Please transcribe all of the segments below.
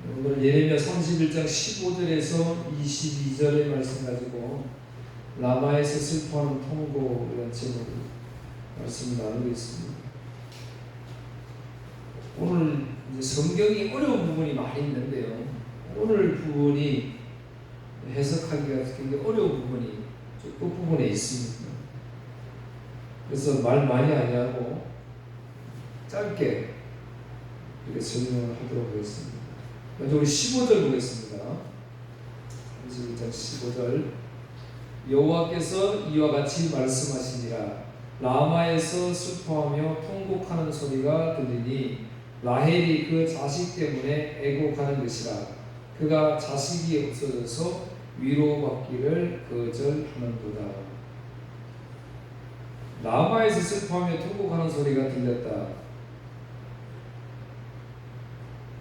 오늘 예레미야 31장 15절에서 22절의 말씀 가지고 라마에서 슬퍼하는 통고라는 제목으로 말씀을 나누고 있습니다. 오늘 성경이 어려운 부분이 많이 있는데요. 오늘 부분이 해석하기가 굉장히 어려운 부분이 끝부분에 있습니다. 그래서 말 많이 안 하고 짧게 이렇게 설명을 하도록 하겠습니다. 먼저 우리 15절 보겠습니다. 31장 15절. 여호와께서 이와 같이 말씀하시니라. 라마에서 슬퍼하며 통곡하는 소리가 들리니 라헬이 그 자식 때문에 애곡하는 것이라. 그가 자식이 없어져서 위로받기를 거절하는도다. 라마에서 슬퍼하며 통곡하는 소리가 들렸다.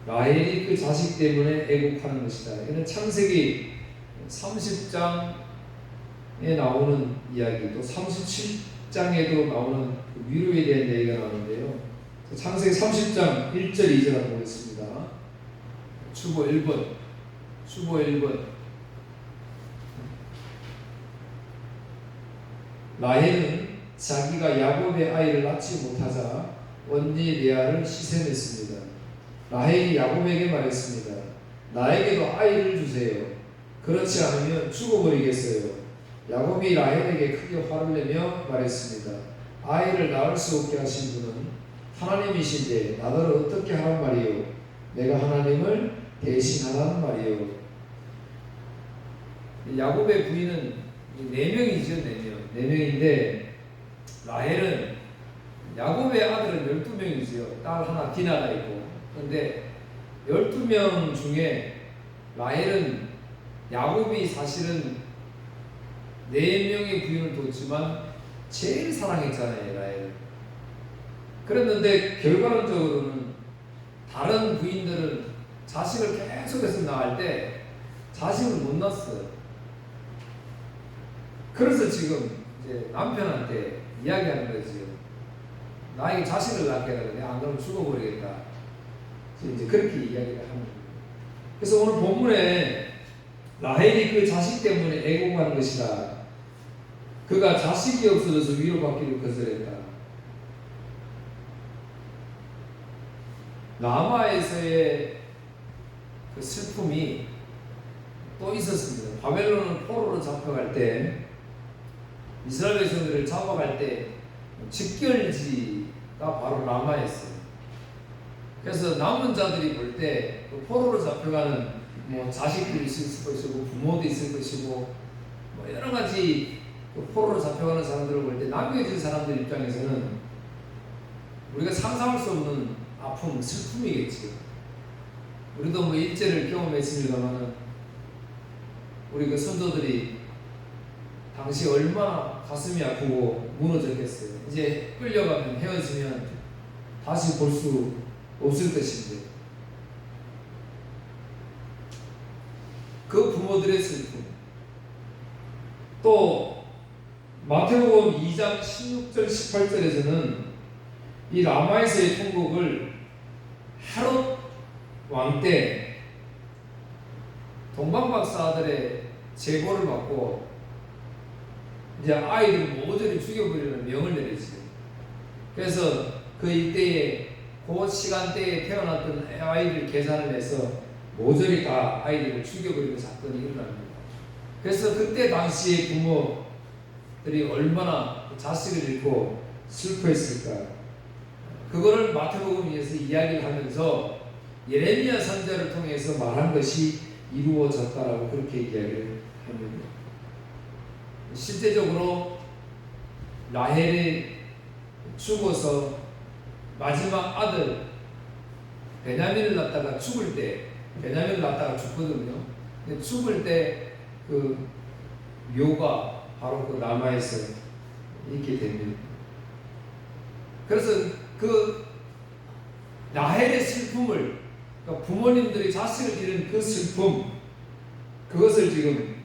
라헬이 그 자식 때문에 애곡하는 것이다. 이는 창세기 30장에 나오는 이야기, 또 37장에도 나오는 위로에 대한 얘기가 나오는데요. 창세기 30장 1절 2절 한번 보겠습니다. 주보 1번, 주보 1번. 라헬은 자기가 야곱의 아이를 낳지 못하자 언니 레아를 시샘했습니다. 라헬이 야곱에게 말했습니다. 나에게도 아이를 주세요. 그렇지 않으면 죽어버리겠어요. 야곱이 라헬에게 크게 화를 내며 말했습니다. 아이를 낳을 수 없게 하신 분은 하나님이신데 나더러 어떻게 하란 말이요? 내가 하나님을 대신하란 말이요. 야곱의 부인은 4명이죠. 4명인데 라헬은 야곱의 아들은 12명이지요. 딸 하나 디나가 있고. 그런데 12명 중에 라헬은 야곱이 사실은 4명의 부인을 뒀지만 제일 사랑했잖아요. 라헬. 그랬는데 결과론적으로는 다른 부인들은 자식을 계속해서 낳을 때 자식을 못 낳았어요. 그래서 지금 이제 남편한테 이야기하는 거지. 나에게 자식을 낳게 해달라. 내가 안 그러면 죽어버리겠다. 이제 그렇게 이야기를 하는 거예요. 그래서 오늘 본문에 라헬이 그 자식 때문에 애곡하는 것이라. 그가 자식이 없어져서 위로받기를 거절했다. 라마에서의 그 슬픔이 또 있었습니다. 바벨론은 포로로 잡혀갈 때 이스라엘 백성들을 잡아갈 때 직결지가 바로 라마였어요. 그래서 남은 자들이 볼 때 그 포로로 잡혀가는 자식들이 있을 것이고 부모도 있을 것이고 여러 가지 그 포로로 잡혀가는 사람들을 볼 때 남겨진 사람들 입장에서는 우리가 상상할 수 없는 아픔, 슬픔이겠지. 우리도 일제를 경험했습니다만은 우리 그 선조들이 당시 얼마나 가슴이 아프고 무너졌겠어요. 이제 끌려가면 헤어지면 다시 볼 수 없을 것인데 그 부모들의 슬픔. 또 마태복음 2장 16절 18절에서는 이 라마에서의 통곡을 헤롯 왕 때 동방박사들의 제보를 받고 이제 아이들 모조리 죽여버리는 명을 내렸어요. 그래서 그 이때에 그 시간대에 태어났던 아이들 계산을 해서 모조리 다 아이들을 죽여버리는 사건이 일어납니다. 그래서 그때 당시의 부모들이 얼마나 자식을 잃고 슬퍼했을까. 그거를 마태복음에서 이야기를 하면서 예레미야 선지자를 통해서 말한 것이 이루어졌다라고 그렇게 이야기를 합니다. 실제적으로 라헬이 죽어서 마지막 아들 베냐민을 낳다가 죽을 때, 베냐민을 낳다가 죽거든요. 근데 죽을 때 그 묘가 바로 그 라마에서 있게 됩니다. 그래서 그 라헬의 슬픔을, 그러니까 부모님들이 자식을 잃은 그 슬픔, 그것을 지금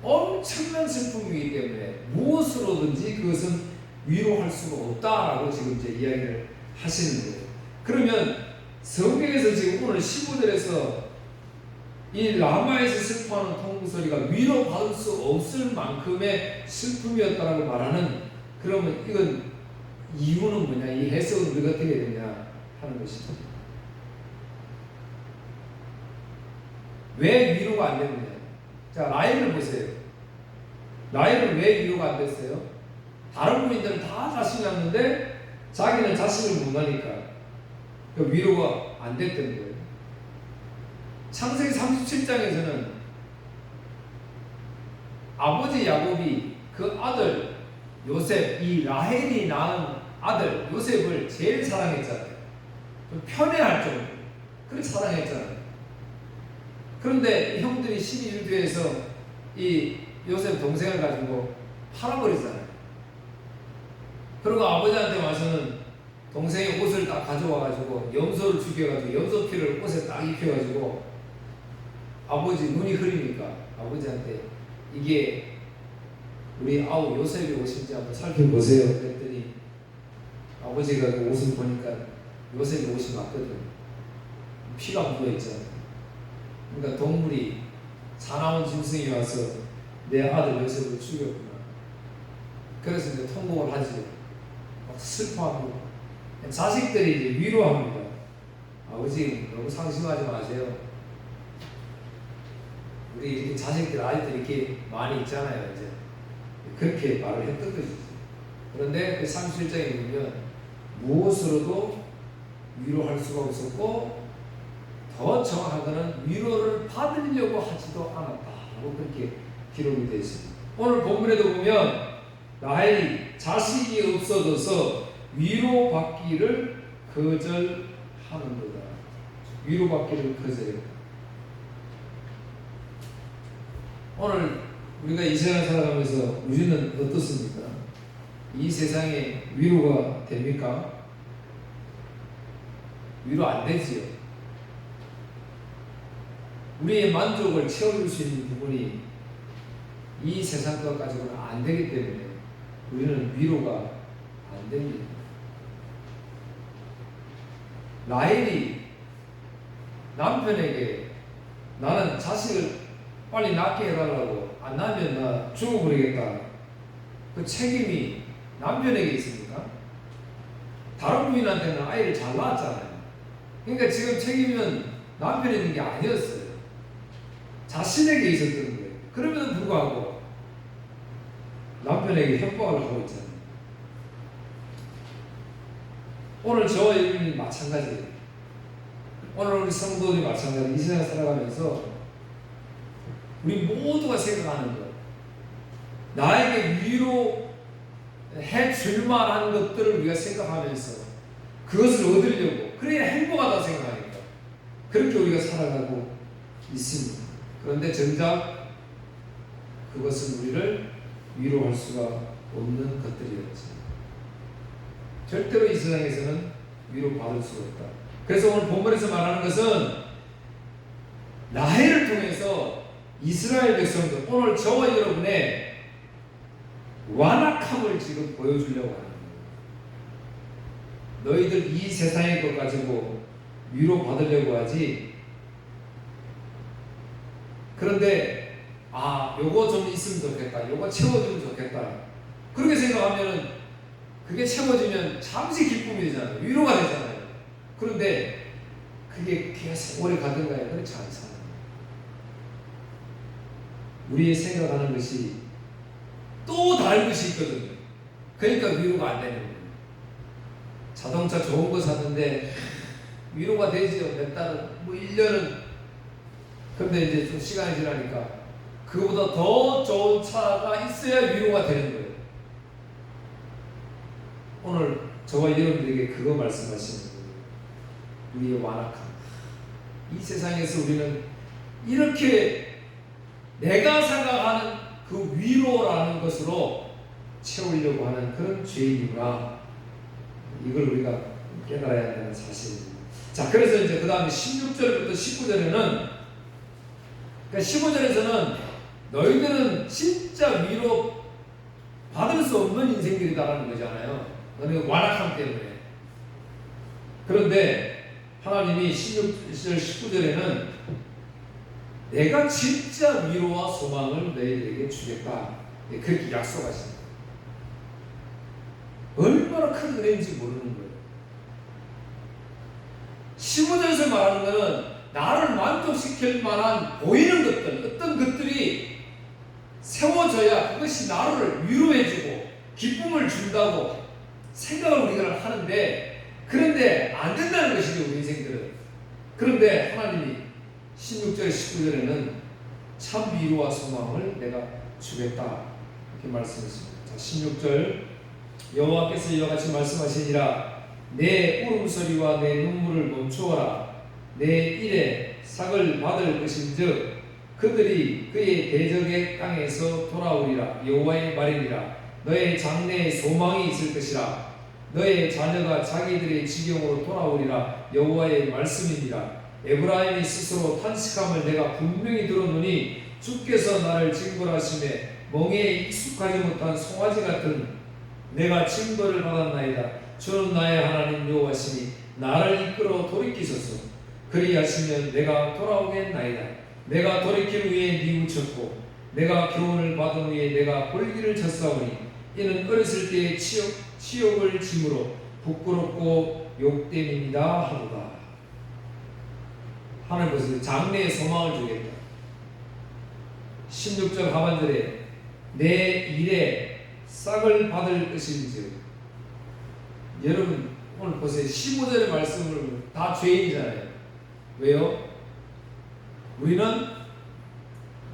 엄청난 슬픔이기 때문에 무엇으로든지 그것은 위로할 수가 없다라고 지금 이제 이야기를 하시는 거예요. 그러면 성경에서 지금 오늘 15절에서 이 라마에서 슬퍼하는 통곡소리가 위로받을 수 없을 만큼의 슬픔이었다라고 말하는, 그러면 이건 이유는 뭐냐, 이 해석은 우리가 어떻게 되냐 하는 것이죠. 왜 위로가 안 되느냐. 자, 라헬을 보세요. 라헬은 왜 위로가 안 됐어요? 다른 부인들은 다 자식이 났는데 자기는 자식을 못 하니까 그 위로가 안 됐던 거예요. 창세기 37장에서는 아버지 야곱이 그 아들 요셉, 이 라헬이 낳은 아들 요셉을 제일 사랑했잖아요. 좀 편애할 정도로 그렇게 사랑했잖아요. 그런데 형들이 12일교에서 이 요셉 동생을 가지고 팔아버리잖아요. 그리고 아버지한테 와서는 동생의 옷을 딱 가져와가지고 염소를 죽여가지고 염소피를 옷에 딱 입혀가지고 아버지 눈이 흐리니까 아버지한테 이게 우리 아우 요셉이 옷인지 한번 살펴보세요. 그랬더니 아버지가 그 옷을 보니까 요셉이 옷이 맞거든. 피가 묻어있잖아요. 그러니까 동물이 사나운 짐승이 와서 내 아들 요셉을 죽였구나. 그래서 이제 통곡을 하지. 막 슬퍼하고 자식들이 이제 위로합니다. 아버지 너무 상심하지 마세요. 우리 이렇게 자식들 아이들 이렇게 많이 있잖아요. 이제 그렇게 말을 했던 것이죠. 그런데 그 31장에 보면 무엇으로도 위로할 수가 없었고 더 정확하게는 위로를 받으려고 하지도 않았다라고 그렇게 기록이 되어 있습니다. 오늘 본문에도 보면 라헬이 자식이 없어져서 위로받기를 거절하는 거다. 위로받기를 거절했다. 오늘 우리가 이 세상 살아가면서 우리는 어떻습니까? 이 세상에 위로가 됩니까? 위로 안 되지요. 우리의 만족을 채워줄 수 있는 부분이 이 세상 것 가지고는 안 되기 때문에 우리는 위로가 안 됩니다. 라헬이 남편에게 나는 자식을 빨리 낳게 해달라고, 안 낳으면 나 죽어버리겠다. 그 책임이 남편에게 있습니까? 다른 부인한테는 아이를 잘 낳았잖아요. 그러니까 지금 책임은 남편에 있는 게 아니었어요. 자신에게 있었던 거예요. 그럼에도 불구하고 남편에게 협박을 하고 있잖아요. 오늘 저와 여러분이 마찬가지예요. 오늘 우리 성도들이 마찬가지. 이 세상 살아가면서 우리 모두가 생각하는 것, 나에게 위로해 줄 만한 것들을 우리가 생각하면서 그것을 얻으려고, 그래야 행복하다고 생각하니까 그렇게 우리가 살아가고 있습니다. 그런데 정작 그것은 우리를 위로할 수가 없는 것들이었죠. 절대로 이 세상에서는 위로받을 수가 없다. 그래서 오늘 본문에서 말하는 것은 라헬을 통해서 이스라엘 백성들, 오늘 저와 여러분의 완악함을 지금 보여주려고 하는 거예요. 너희들 이 세상의 것 가지고 위로받으려고 하지. 그런데 요거 좀 있으면 좋겠다, 요거 채워주면 좋겠다, 그렇게 생각하면은 그게 채워지면 잠시 기쁨이 되잖아요. 위로가 되잖아요. 그런데 그게 계속 오래 가든가요? 그렇지 않잖아요. 우리의 생각하는 것이 또 다른 것이 있거든요. 그러니까 위로가 안 되는 거예요. 자동차 좋은 거 샀는데 위로가 되지요. 몇 달은, 뭐 1년은. 그런데 이제 좀 시간이 지나니까 그보다 더 좋은 차가 있어야 위로가 되는 거예요. 오늘 저와 여러분들에게 그거 말씀하시는 거예요. 우리의 완악함. 이 세상에서 우리는 이렇게 내가 생각하는 그 위로라는 것으로 채우려고 하는 그런 죄인이구나. 이걸 우리가 깨달아야 하는 사실입니다. 자, 그래서 이제 그 다음에 16절부터 19절에는, 그러니까 15절에서는 너희들은 진짜 위로 받을 수 없는 인생들이다라는 거잖아요. 너네 완악함 때문에. 그런데 하나님이 16절 19절에는 내가 진짜 위로와 소망을 너희들에게 주겠다 그렇게 약속하십니다. 얼마나 큰 은혜인지 모르는 거예요. 15절에서 말하는 것은 나를 만족시킬 만한 보이는 것들, 어떤 것들이 세워져야 그것이 나를 위로해주고 기쁨을 준다고 생각을 우리가 하는데, 그런데 안 된다는 것이죠, 우리 인생들은. 그런데 하나님이 16절 19절에는 참 위로와 소망을 내가 주겠다 이렇게 말씀했습니다. 자, 16절 여호와께서 이와 같이 말씀하시니라 내 울음소리와 내 눈물을 멈추어라. 내 일에 삭을 받을 것인즉 그들이 그의 대적의 땅에서 돌아오리라. 여호와의 말이니라. 너의 장래에 소망이 있을 것이라. 너의 자녀가 자기들의 지경으로 돌아오리라. 여호와의 말씀이니라. 에브라임이 스스로 탄식함을 내가 분명히 들었노니 주께서 나를 징벌하심에 멍에에 익숙하지 못한 송아지 같은 내가 징벌을 받았나이다. 주는 나의 하나님 여호와시니 나를 이끌어 돌이키소서. 그리하시면 내가 돌아오겠나이다. 내가 돌이킬 후에 뉘우쳤고 내가 교훈을 받은 후에 내가 볼기를 쳤사오니 이는 어렸을 때의 치욕을 짐으로 부끄럽고 욕됨입니다 하도다. 하나님 것은 장래의 소망을 주겠다. 16절 하반절에 내 일에 싹을 받을 것인지. 여러분 오늘 보세요. 15절의 말씀을 다 죄인이잖아요. 왜요? 우리는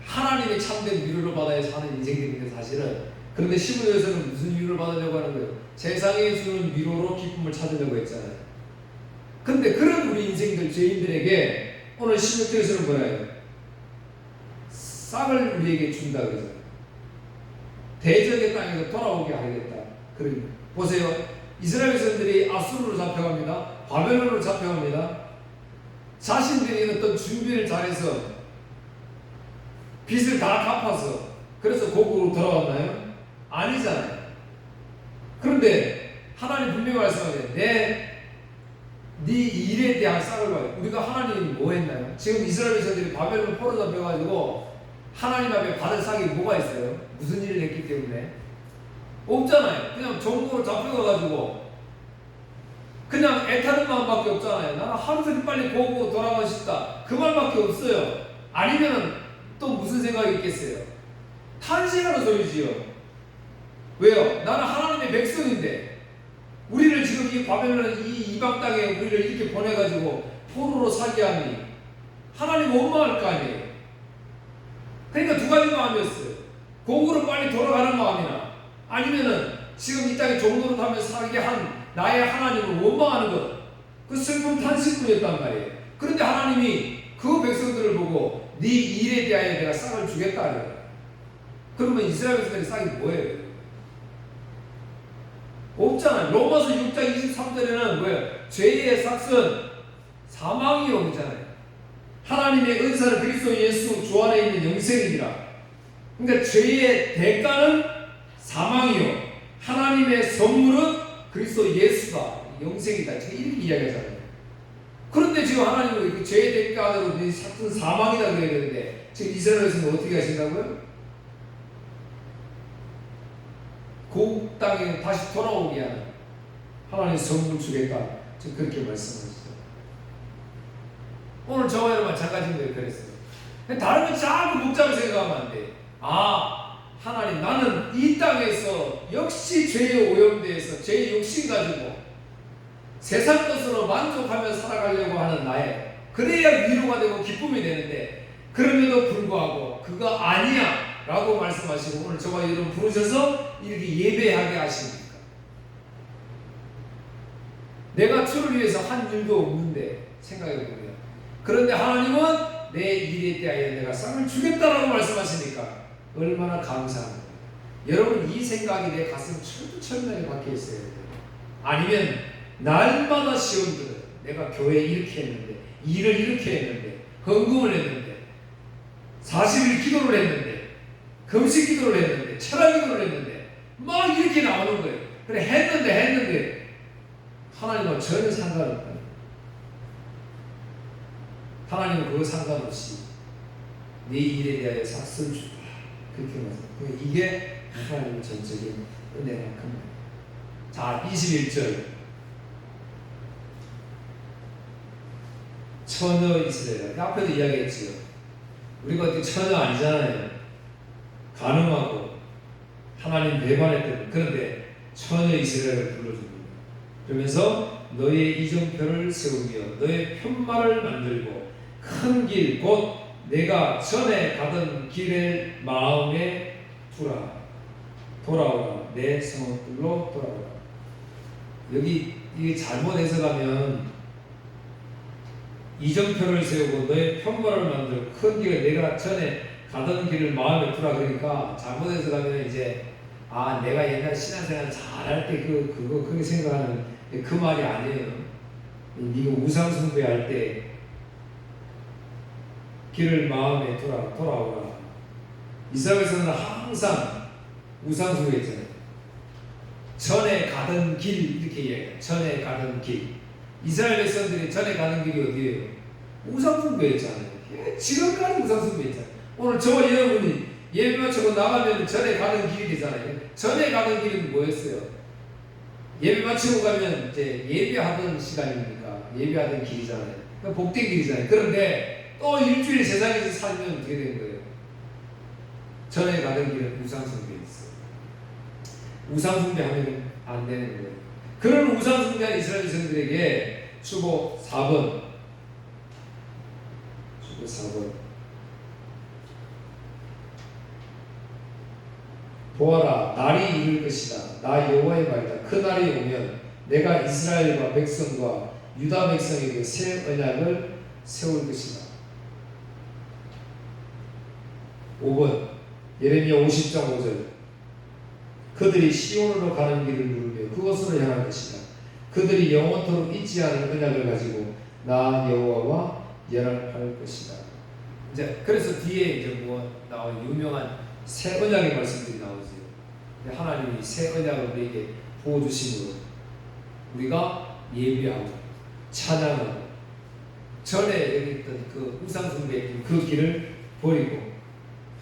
하나님의 참된 위로를 받아야 사는 인생들인데 사실은. 그런데 15절에서는 무슨 위로를 받으려고 하는 거예요? 세상에 주는 위로로 기쁨을 찾으려고 했잖아요. 그런데 그런 우리 인생들 죄인들에게 오늘 16절에서는 뭐예요? 싹을 우리에게 준다 그러잖아요. 대적의 땅에서 돌아오게 하겠다. 그러니까 보세요. 이스라엘 백성들이 아수르로 잡혀갑니다. 바벨론으로 잡혀갑니다. 자신들이 어떤 준비를 잘해서 빚을 다 갚아서 그래서 고국으로 돌아왔나요? 아니잖아요. 그런데 하나님 분명히 말씀하세요. 네 일에 대한 싹을 봐요. 우리가 하나님이 뭐 했나요? 지금 이스라엘 백성들이 바벨론 포로 잡혀가지고 하나님 앞에 받을 싹이 뭐가 있어요? 무슨 일을 했기 때문에? 없잖아요. 그냥 종으로 잡혀가가지고 그냥 애타는 마음밖에 없잖아요. 나는 하루 종일 빨리 보고 돌아가고 싶다. 그 말밖에 없어요. 아니면은 또 무슨 생각이 있겠어요? 탄식하는 소리지요. 왜요? 나는 하나님의 백성인데 우리를 지금 이 바벨론 이 이방 땅에 우리를 이렇게 보내가지고 포로로 살게 하니 하나님 원망할 거 아니에요. 그러니까 두 가지 마음이었어요. 고국으로 빨리 돌아가는 마음이나 아니면은 지금 이 땅에 종로로 타면서 살게 한 나의 하나님을 원망하는 것, 그 슬픈 탄식뿐이었단 말이에요. 그런데 하나님이 그 백성들을 보고 네 일에 대하여 내가 싹을 주겠다 그래요. 그러면 이스라엘 백성들의 싹이 뭐예요? 없잖아요. 로마서 6장 23절에는 뭐예요? 죄의 삭은 사망이요 그러잖아요. 하나님의 은사는 그리스도 예수 주 안에 있는 영생이니라. 그러니까 죄의 대가는 사망이요 하나님의 선물은 그리스도 예수다, 영생이다. 지금 이렇게 이야기하잖아요. 그런데 지금 하나님은 그 죄의 대가로 삭은 사망이다 그래야 되는데 지금 이스라엘에서는 어떻게 하신다고요? 고국 땅에 다시 돌아오게 하는 하나님의 선물 주겠다. 지금 그렇게 말씀하시죠. 오늘 저와 여러분 마찬가지인 그랬어요. 다른 건 자꾸 복잡하게 생각하면 안 돼. 하나님 나는 이 땅에서 역시 죄에 오염되어서 죄의 욕심 가지고 세상 것으로 만족하며 살아가려고 하는 나의 그래야 위로가 되고 기쁨이 되는데 그럼에도 불구하고 그거 아니야 라고 말씀하시고 오늘 저와 여러분 부르셔서 이렇게 예배하게 하십니까? 내가 주를 위해서 한 일도 없는데 생각해보면 그런데 하나님은 내 일에 대하여 내가 상을 주겠다라고 말씀하시니까 얼마나 감사합니다. 여러분 이 생각이 내 가슴 철두철미하게 박혀있어야 돼요. 아니면 날마다 시험들은 내가 교회 이렇게 했는데 일을 이렇게 했는데 헌금을 했는데 40일 기도를 했는데 금식 기도를 했는데 철학 기도를 했는데 막 이렇게 나오는 거예요. 그래 했는데 하나님과 전혀 상관없다. 하나님은 그거 상관없이 네 일에 대하여 삭슬 주다. 그렇게 말씀합니다. 이게 하나님의 전적인 은혜가 큰 거예요. 자, 21절. 처녀 이스라엘. 앞에도 이야기했지요. 우리가 어떻게 처녀 아니잖아요. 가늠하고 하나님 배반했던, 그런데 처녀 이스라엘을 불러줍니다. 그러면서 너의 이정표를 세우며 너의 편말을 만들고 큰 길 곧 내가 전에 가던 길의 마음에 두라. 돌아오라. 내 성읍들로 돌아오라. 여기 이게 잘못 해석하면 이정표를 세우고 너의 편말을 만들고 큰 길에 내가 전에 가던 길을 마음에 두라. 그러니까 잘못 해석하면 이제 내가 옛날에 신앙생활 잘할 때 그렇게 생각하는 그 말이 아니에요. 네가 우상 숭배할 때 길을 마음에 두라. 돌아오라. 이스라엘에서는 항상 우상 숭배했잖아요. 전에 가던 길 이렇게 이야기해요. 전에 가던 길. 이스라엘 백성들이 전에 가는 길이 어디예요? 우상 숭배했잖아요. 지금까지 우상 숭배했잖아요. 오늘 저와 여러분이 예배 마치고 나가면 전에 가는 길이 되잖아요. 전에 가는 길은 뭐였어요? 예배 마치고 가면 이제 예배하던 시간이니까 예배하던 길이잖아요. 복된 길이잖아요. 그런데 또 일주일 세상에서 살면 어떻게 되는 거예요? 전에 가던 길은 우상숭배였어요. 우상숭배하면 안 되는 거예요. 그런 우상숭배한 이스라엘 백성들에게 주보 4번. 주보 4번. 보아라, 날이 이를 것이다. 나 여호와의 말이다. 그 날이 오면 내가 이스라엘과 백성과 유다 백성에게 새 언약을 세울 것이다. 5번. 예레미야 50장 5절. 그들이 시온으로 가는 길을 누르며 그곳으로 향할 것이다. 그들이 영원토록 잊지 않은 언약을 가지고 나 여호와와 연합할 것이다. 이제 그래서 뒤에 이제 나온 유명한 새 언약의 말씀들이 나오죠. 하나님이 새 언약을 우리에게 부어주심으로 우리가 예배하고 찬양하고 전에 여기 있던 그 우상숭배의 그 길을 버리고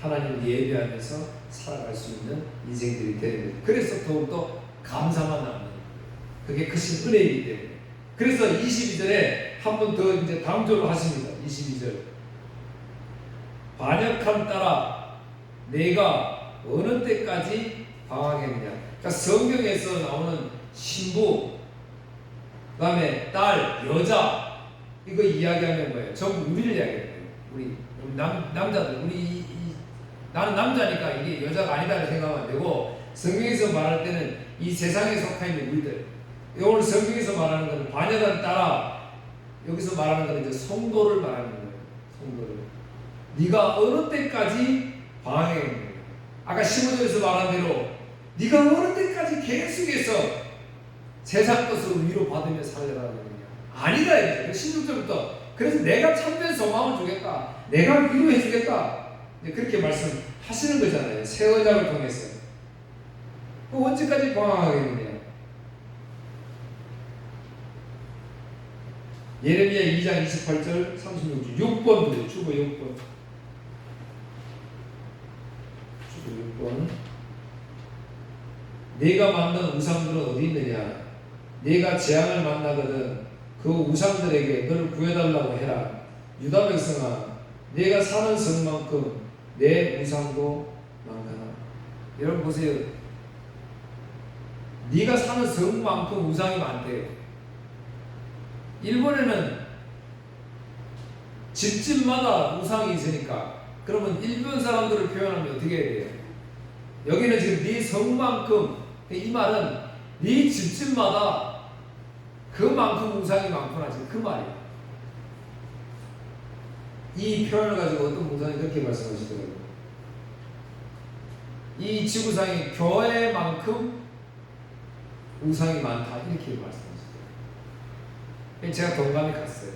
하나님을 예배하면서 살아갈 수 있는 인생들이 되는 거예요. 그래서 더욱더 감사만 남는 거예요. 그게 크신 은혜이기 때문에. 그래서 22절에 한 번 더 이제 강조를 하십니다. 22절. 반역함 따라 내가 어느 때까지 방황했느냐. 그러니까 성경에서 나오는 신부, 그 다음에 딸, 여자, 이거 이야기하는 거예요. 전부 우리를 이야기하는 거예요. 우리 남자들, 나는 남자니까 이게 여자가 아니다를 생각하면 안 되고, 성경에서 말할 때는 이 세상에 속해 있는 우리들, 오늘 성경에서 말하는 것은 반역함 따라, 여기서 말하는 것은 이제 성도를 말하는 거예요. 성도를. 네가 어느 때까지 방황했느냐. 아까 15절에서 말한 대로 네가 어느 때까지 계속해서 세상 것으로 위로받으며 살아가는 거냐. 아니다 이거죠. 16절부터 그래서 내가 참된 소망을 주겠다. 내가 위로해 주겠다. 그렇게 말씀하시는 거잖아요. 새 언약을 통해서. 언제까지 방황하겠느냐. 예레미야 2장 28절 36절 6번 주보 6번. 주보 6번. 네가 만든 우상들은 어디 있느냐. 네가 재앙을 만나거든 그 우상들에게 너를 구해달라고 해라. 유다 백성아, 네가 사는 성만큼 내 우상도 많구나. 여러분 보세요. 네가 사는 성만큼 우상이 많대요. 일본에는 집집마다 우상이 있으니까 그러면 일본 사람들을 표현하면 어떻게 해야 돼요? 여기는 지금 네 성만큼, 이 말은 네 집집마다 그만큼 우상이 많구나, 지금 그 말이에요. 이 표현을 가지고 어떤 목사님이 그렇게 말씀하시더라고요. 이 지구상에 교회만큼 우상이 많다, 이렇게 말씀하시더라고요. 제가 동감이 갔어요.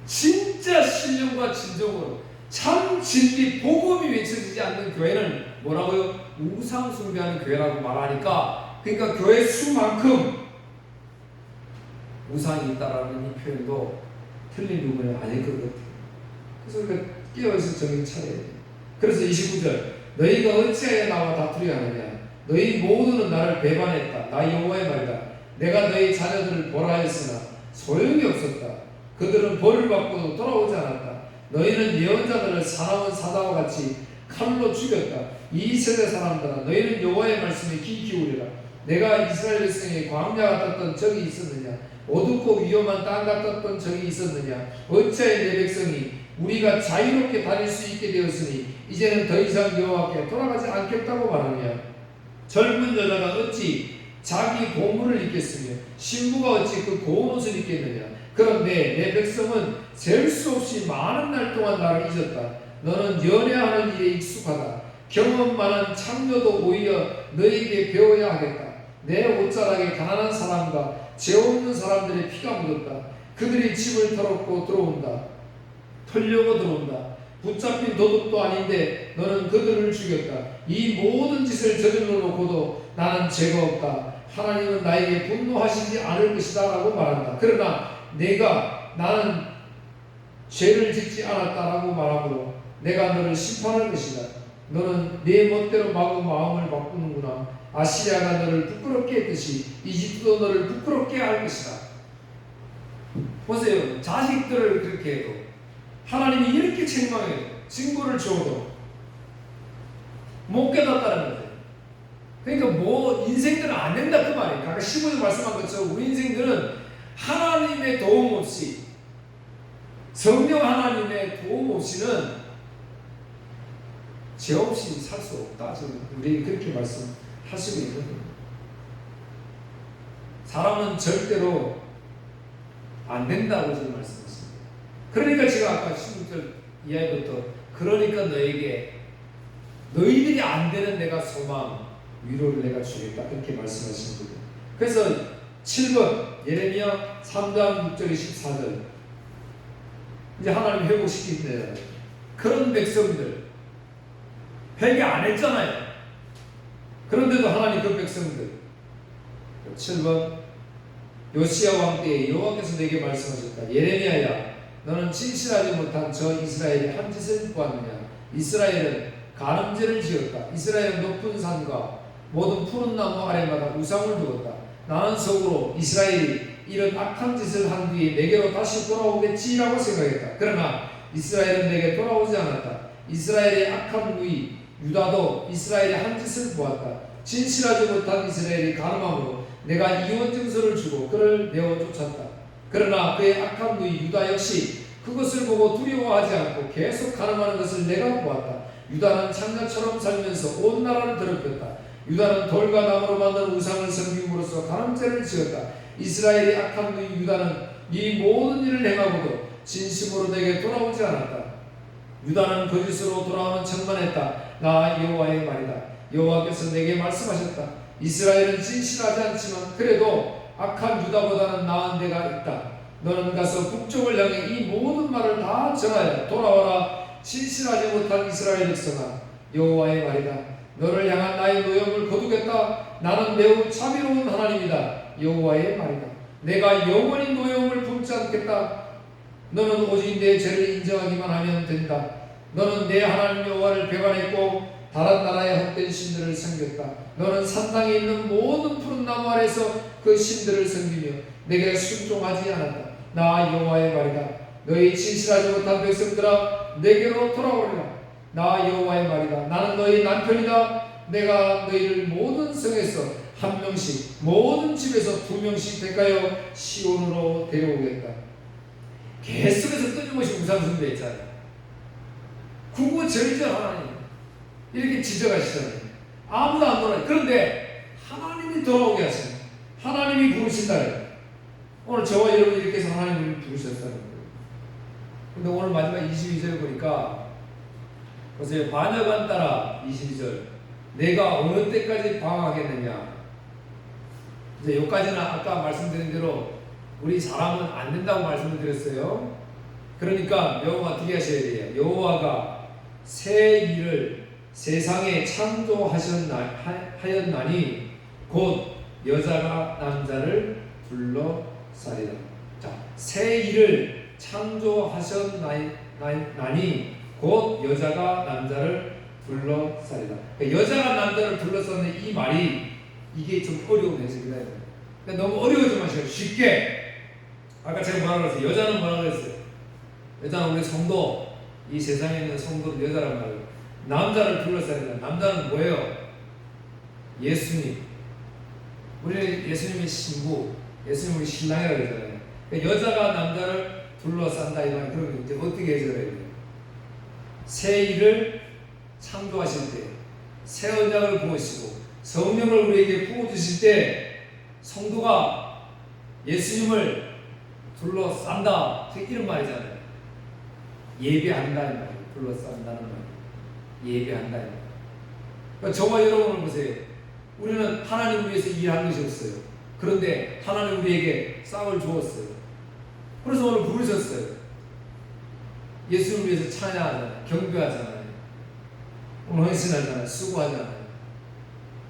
진짜 신령과 진정으로 참 진리 복음이 외쳐지지 않는 교회는 뭐라고요? 우상 숭배하는 교회라고 말하니까, 그러니까 교회 수만큼 우상이 있다라는 이 표현도 틀린 부분은 아닐 것 같아요. 그래서 우리가 깨어있어 정신 차려야 돼. 그래서 29절 너희가 어찌하여 나와 다투려 하느냐 너희 모두는 나를 배반했다. 나 여호와의 말이다. 내가 너희 자녀들을 보라 하였으나 소용이 없었다. 그들은 벌을 받고도 돌아오지 않았다. 너희는 예언자들을 사나운 사자와 같이 칼로 죽였다. 이 세대 사람들아 너희는 여호와의 말씀에 귀 기울이라. 내가 이스라엘 백성의 광야 같았던 적이 있었느냐 어둡고 위험한 땅 같았던 적이 있었느냐 어찌하여 내 백성이 우리가 자유롭게 다닐 수 있게 되었으니 이제는 더 이상 여호와께 돌아가지 않겠다고 말하느냐. 젊은 여자가 어찌 자기 보물을 입겠으며 신부가 어찌 그 고운 옷을 입겠느냐. 그런데 내 백성은 셀 수 없이 많은 날 동안 나를 잊었다. 너는 연애하는 일에 익숙하다. 경험 많은 창녀도 오히려 너에게 배워야 하겠다. 내 옷자락에 가난한 사람과 죄 없는 사람들의 피가 묻었다. 그들이 집을 털었고 들어온다. 털려고 들어온다. 붙잡힌 도둑도 아닌데 너는 그들을 죽였다. 이 모든 짓을 저질러 놓고도 나는 죄가 없다. 하나님은 나에게 분노하시지 않을 것이다 라고 말한다. 그러나 나는 죄를 짓지 않았다라고 말하므로 내가 너를 심판할 것이다. 너는 내 멋대로 마구 마음을 바꾸는구나. 아시리아가 너를 부끄럽게 했듯이 이집트도 너를 부끄럽게 할 것이다. 보세요. 자식들을 그렇게 해도 하나님이 이렇게 책망해도 증거를 줘도 못 깨닫다는 거죠. 그러니까 인생들은 안 된다 그 말이에요. 아까 15절 말씀한 것처럼 우리 인생들은 하나님의 도움 없이 성령 하나님의 도움 없이는 죄 없이 살 수 없다. 우리 그렇게 말씀하시고 있는 거예요. 사람은 절대로 안 된다고 지금 말씀하십니다. 그러니까 제가 아까 16절 이하부터 그러니까 너희들이 안 되는 내가 소망 위로를 내가 주겠다 이렇게 말씀하시는 거예요. 그래서 7번 예레미야 3장 6절 14절 이제 하나님 회복시키는데 그런 백성들 회개 안 했잖아요. 그런데도 하나님 그 백성들 7번 요시야 왕 때에 여호와께서 내게 말씀하셨다. 예레미야야 너는 진실하지 못한 저 이스라엘이 한 짓을 보았느냐. 이스라엘은 간음죄를 지었다. 이스라엘은 높은 산과 모든 푸른 나무 아래마다 우상을 두었다. 나는 속으로 이스라엘이 이런 악한 짓을 한 뒤에 내게로 다시 돌아오겠지라고 생각했다. 그러나 이스라엘은 내게 돌아오지 않았다. 이스라엘의 악한 누이 유다도 이스라엘의 한 짓을 보았다. 진실하지 못한 이스라엘이 간음함으로 내가 이혼 증서를 주고 그를 내어 쫓았다. 그러나 그의 악한 누이 유다 역시 그것을 보고 두려워하지 않고 계속 간음하는 것을 내가 보았다. 유다는 창녀처럼 살면서 온 나라를 더럽혔다. 유다는 돌과 나무로 만든 우상을 섬김으로써 간음죄를 지었다. 이스라엘의 악한 누이 유다는 이 모든 일을 행하고도 진심으로 내게 돌아오지 않았다. 유다는 거짓으로 돌아오는 척만 했다. 나 여호와의 말이다. 여호와께서 내게 말씀하셨다. 이스라엘은 진실하지 않지만 그래도 악한 유다보다는 나은 데가 있다. 너는 가서 북쪽을 향해 이 모든 말을 다 전하여 돌아와라. 진실하지 못한 이스라엘 백성아 여호와의 말이다. 너를 향한 나의 노염을 거두겠다. 나는 매우 자비로운 하나님이다. 여호와의 말이다. 내가 영원히 노염을 품지 않겠다. 너는 오직 내 죄를 인정하기만 하면 된다. 너는 내 하나님 여호와를 배반했고 다른 나라의 헛된 신들을 섬겼다. 너는 산당에 있는 모든 푸른 나무 아래서 그 신들을 섬기며 내게 순종하지 않았다. 나 여호와의 말이다. 너희 진실하지 못한 백성들아 내게로 돌아오리라. 나 여호와의 말이다. 나는 너희 남편이다. 내가 너희를 모든 성에서 한 명씩 모든 집에서 두 명씩 택하여 시온으로 데려오겠다. 계속해서 끊임없이 우상 숭배했잖아요. 구구절절 하나님 이렇게 지적하시잖아요. 아무도 안 돌아요. 그런데 하나님이 돌아오게 하세요. 하나님이 부르신다. 오늘 저와 여러분 이렇게 해서 하나님을 부르셨다는 거예요. 근데 오늘 마지막 22절 보니까 보세요. 반역한 따라 22절 내가 어느 때까지 방황하겠느냐. 이제 여기까지는 아까 말씀드린 대로 우리 사람은 안 된다고 말씀을 드렸어요. 그러니까 여호와 어떻게 하셔야 돼요? 여호와가 새 일을 세상에 창조하였나니 곧 여자가 남자를 불러싸리라. 자, 새 일을 창조하셨나니 곧 여자가 남자를 둘러싸리라. 그러니까 여자가 남자를 둘러싸는 이 말이 이게 좀 어려운 해석이다. 그러니까 너무 어려워지 마시고 쉽게. 아까 제가 뭐라고 그랬어요? 여자는 뭐라고 그랬어요? 여자는 우리 성도, 이 세상에 있는 성도 여자란 말이에요. 남자를 둘러싸리라. 남자는 뭐예요? 예수님. 우리는 예수님의 신부, 예수님의 신랑이라고 그러잖아요. 그러니까 여자가 남자를 둘러싼다 이 말. 그러면 이제 어떻게 해석해야 돼요? 새 일을 창조하실 때, 새 언약을 부으시고 성령을 우리에게 부어주실 때 성도가 예수님을 둘러싼다. 이런 말이잖아요. 예배한다 이 말이에요. 둘러싼다는 말. 예배한다 이 말이에요. 그러니까 저와 여러분을 보세요. 우리는 하나님을 위해서 일한 것이 없어요. 그런데 하나님 우리에게 싹을 주었어요. 그래서 오늘 부르셨어요. 예수를 위해서 찬양하잖아요. 경배하잖아요. 오늘 헌신하잖아요. 수고하잖아요.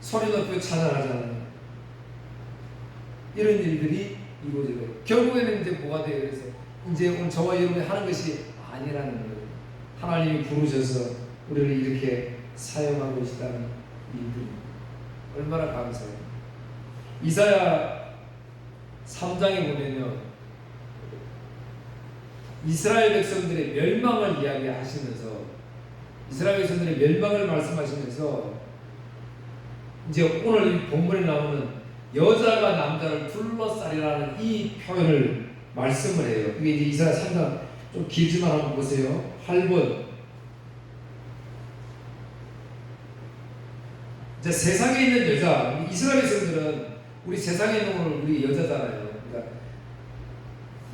소리 높여 찬양하잖아요. 이런 일들이 이루어져요. 결국에는 이제 뭐가 돼요? 그래서 이제 오늘 저와 여러분이 하는 것이 아니라는 거예요. 하나님이 부르셔서 우리를 이렇게 사용하고 있다는 일들입니다. 얼마나 감사해요. 이사야 3장에 보면요, 이스라엘 백성들의 멸망을 이야기하시면서, 이스라엘 백성들의 멸망을 말씀하시면서 이제 오늘 이 본문에 나오는 여자가 남자를 둘러싸리라는 이 표현을 말씀을 해요. 이게 이제 이사야 3장 좀 길지만 한번 보세요. 8번. 이제 세상에 있는 여자, 이스라엘 백성들은 우리 세상에 있는 오늘 우리 여자잖아요. 그러니까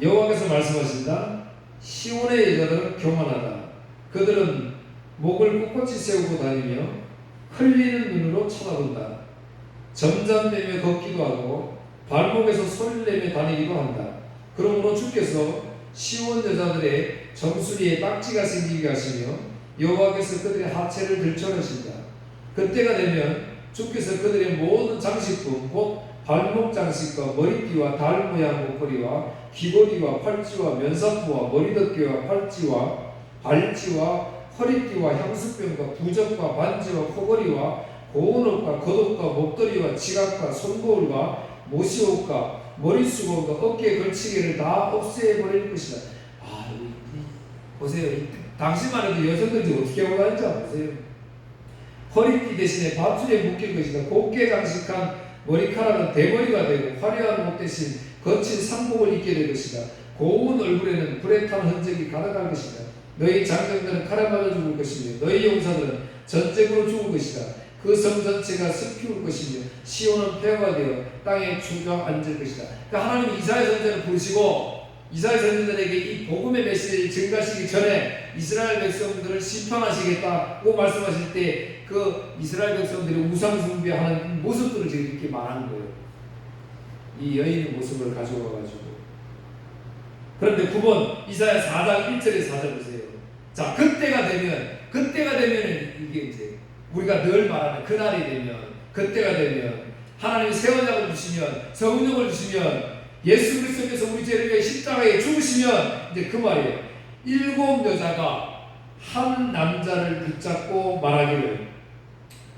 여호와께서 말씀하신다. 시온의 여자들은 교만하다. 그들은 목을 꼿꼿이 세우고 다니며 흘리는 눈으로 쳐다본다. 점잠내며 걷기도 하고 발목에서 소리를 내며 다니기도 한다. 그러므로 주께서 시온 여자들의 정수리에 딱지가 생기게 하시며 여호와께서 그들의 하체를 들춰내신다. 그때가 되면 주께서 그들의 모든 장식품 곧 발목 장식과 머리띠와 달 모양 목걸이와 귀걸이와 팔찌와 면사포와 머리덮개와 팔찌와 발찌와 허리띠와 향수병과 부적과 반지와 코걸이와 고운 옷과 겉옷과 목도리와 지갑과 손거울과 모시옷과 머리수건과 어깨에 걸치기를 다 없애버릴 것이다. 보세요. 당시만 해도 여성들이 어떻게 하고 다니는지 아세요? 허리띠 대신에 밧줄에 묶일 것이다. 곱게 장식한 머리카락은 대머리가 되고 화려한 옷 대신 거친 상복을 입게 될 것이다. 고운 얼굴에는 불에 탄 흔적이 가득할 것이다. 너희 장정들은 칼에 맞아 죽을 것이며 너희 용사들은 전쟁으로 죽을 것이다. 그 성 전체가 슬피울 것이며 시온은 폐허가 되어 땅에 주저앉을 것이다. 그러니까 하나님이 이사야 선지자를 부르시고 이사야 선지자에게 이 복음의 메시지를 증가하시기 전에 이스라엘 백성들을 심판하시겠다고 말씀하실 때 그 이스라엘 백성들이 우상 숭배하는 모습들을 지금 이렇게 말하는 거예요. 이 여인의 모습을 가져와가지고. 그런데 9번 이사야 4장 1절에 4절 보세요. 자, 그때가 되면 이게 이제 우리가 늘 말하는 그날이 되면, 그때가 되면 하나님이 새 언약을 주시면, 성령을 주시면, 예수 그리스도께서 우리 죄를 위해 십자가에 죽으시면 이제 그 말이에요. 7 여자가 한 남자를 붙잡고 말하기를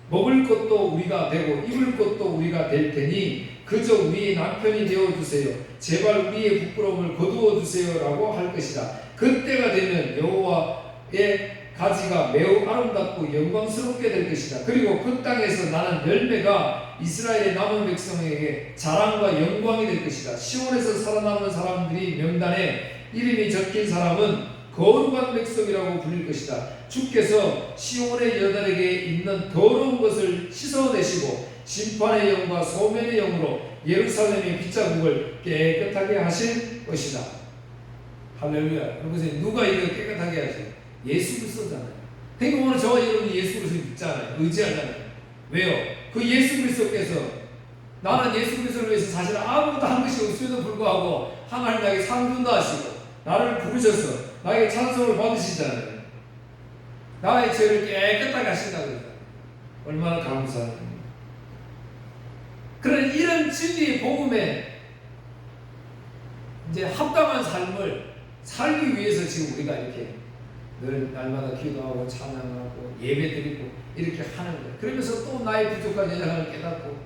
먹을 것도 우리가 되고 입을 것도 우리가 될 테니 그저 우리의 남편이 되어주세요. 제발 우리의 부끄러움을 거두어 주세요라고 할 것이다. 그때가 되면 여호와의 가지가 매우 아름답고 영광스럽게 될 것이다. 그리고 그 땅에서 나는 열매가 이스라엘의 남은 백성에게 자랑과 영광이 될 것이다. 시온에서 살아남은 사람들이 명단에 이름이 적힌 사람은 거룩한 백성이라고 불릴 것이다. 주께서 시온의 여자에게 있는 더러운 것을 씻어내시고 심판의 영과 소멸의 영으로 예루살렘의 빗자국을 깨끗하게 하실 것이다. 할렐루야. 여러분, 누가 이걸 깨끗하게 하죠? 예수 그리스도잖아요. 그러니까 오늘 저와 여러분이 예수 그리스도 믿잖아요. 의지하잖아요. 왜요? 그 예수 그리스도께서 나는 예수 그리스도를 위해서 사실 아무것도 한 것이 없음에도 불구하고 하나님 나에게 상 준다 하시고 나를 부르셔서 나에게 찬송을 받으시잖아요. 나의 죄를 깨끗하게 하신다고 그러잖아요. 얼마나 감사합니다. 그런 이런 진리의 복음에 이제 합당한 삶을 살기 위해서 지금 우리가 이렇게 늘 날마다 기도하고 찬양하고 예배드리고 이렇게 하는 거예요. 그러면서 또 나의 부족한 연약함을 깨닫고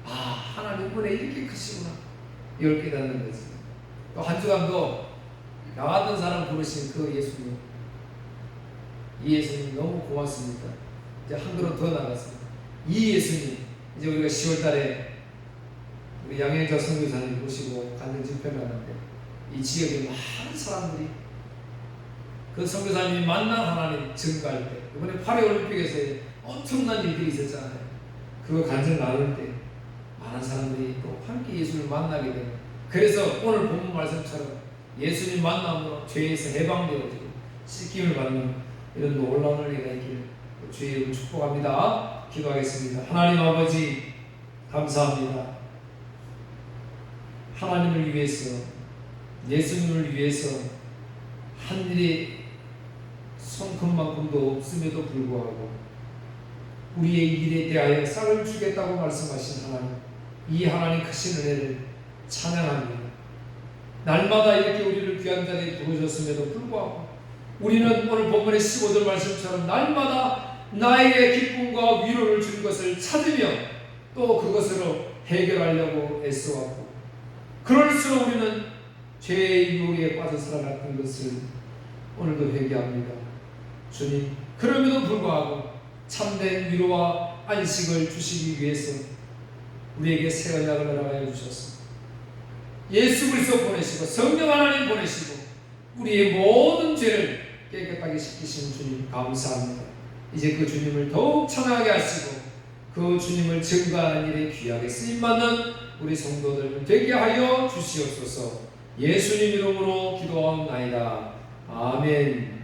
하나님 은혜 이렇게 크시구나 이걸 깨닫는 거지. 또 한 주간도 나 같은 사람 부르신 그 예수님, 이 예수님 너무 고맙습니다. 이제 한 그릇 더 나갔습니다. 이 예수님, 이제 우리가 10월달에 우리 양현자 선교사님 모시고 간증 집회를 하는데 이 지역에 많은 사람들이 그 선교사님이 만난 하나님 증거할 때, 이번에 파리올림픽에서 엄청난 일들이 있었잖아요. 그거 간증 나눌 때 많은 사람들이 또 함께 예수를 만나게 되는, 그래서 오늘 본문 말씀처럼 예수님 만남으로 죄에서 해방되어지고 씻김을 받는 이런 놀라운 은혜가 있기를 주의 이름으로 축복합니다. 기도하겠습니다. 하나님 아버지 감사합니다. 하나님을 위해서, 예수님을 위해서 한 일이 손금만큼도 없음에도 불구하고 우리의 일에 대하여 싹을 주겠다고 말씀하신 하나님, 이 하나님 크신 은혜를 찬양합니다. 날마다 이렇게 우리를 귀한 자리에 부르셨음에도 불구하고 우리는 오늘 본문의 15절 말씀처럼 날마다 나에게 기쁨과 위로를 준 것을 찾으며 또 그것으로 해결하려고 애써왔고, 그럴수록 우리는 죄의 유혹에 빠져 살아갔던 것을 오늘도 회개합니다. 주님, 그럼에도 불구하고 참된 위로와 안식을 주시기 위해서 우리에게 새 언약을 허락하여 주셨습니다. 예수 그리스도 보내시고 성령 하나님 보내시고 우리의 모든 죄를 깨끗하게 씻기신 주님 감사합니다. 이제 그 주님을 더욱 찬양하게 하시고 그 주님을 증거하는 일에 귀하게 쓰임받는 우리 성도들 되게 하여 주시옵소서. 예수님 이름으로 기도하옵나이다. 아멘.